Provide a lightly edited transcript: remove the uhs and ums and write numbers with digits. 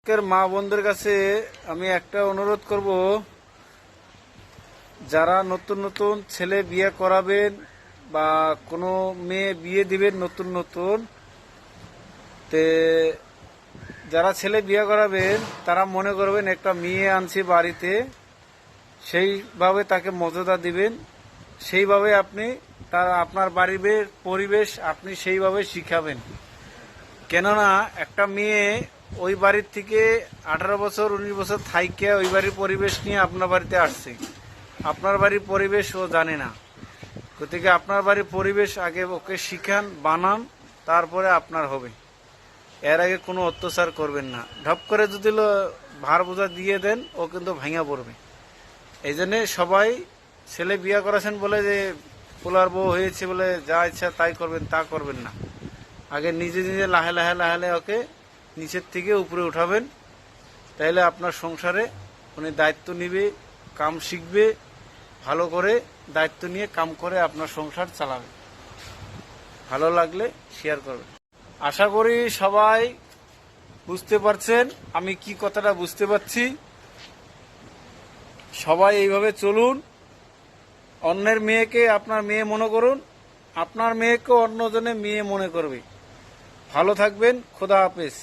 মা বোনদের কাছে আমি একটা অনুরোধ করব, যারা নতুন নতুন ছেলে বিয়ে করাবেন বা কোনো মেয়ে বিয়ে দিবেন নতুন নতুন, তে যারা ছেলে বিয়ে করাবেন তারা মনে করবেন একটা মেয়ে আনছি বাড়িতে, সেইভাবে তাকে মর্যাদা দিবেন, সেইভাবে আপনি আপনার বাড়ির পরিবেশ আপনি সেইভাবে শিখাবেন। কেননা একটা মেয়ে ওই বাড়ির থেকে 18 বছর 19 বছর থাইকে ওই বাড়ির পরিবেশ নিয়ে আপনার বাড়িতে আসছে, আপনার বাড়ির পরিবেশ ও জানে না। গতিকে আপনার বাড়ির পরিবেশ আগে ওকে শিখান, বানান, তারপরে আপনার হবে। এর আগে কোনো অত্যাচার করবেন না। ঢপ করে যদি ভার বোঝা দিয়ে দেন, ও কিন্তু ভাঙা পড়বে। এই জন্যে সবাই ছেলে বিয়ে করেছেন বলে যে পোলার বউ হয়েছে বলে যা ইচ্ছা তাই করবেন, তা করবেন না। আগে নিজে নিজে লাহে লাহে লাহে লাহে ওকে নিচের থেকে উপরে উঠাবেন, তাইলে আপনার সংসারে উনি দায়িত্ব নিবে, কাম শিখবে, ভালো করে দায়িত্ব নিয়ে কাম করে আপনার সংসার চালাবে। ভালো লাগলে শেয়ার করবেন। আশা করি সবাই বুঝতে পারছেন আমি কি কথাটা বুঝতে পারছি। সবাই এইভাবে চলুন। অন্যের মেয়েকে আপনার মেয়ে মনে করুন, আপনার মেয়েকে অন্যজনে মেয়ে মনে করবে। ভালো থাকবেন। খোদা হাফেজ।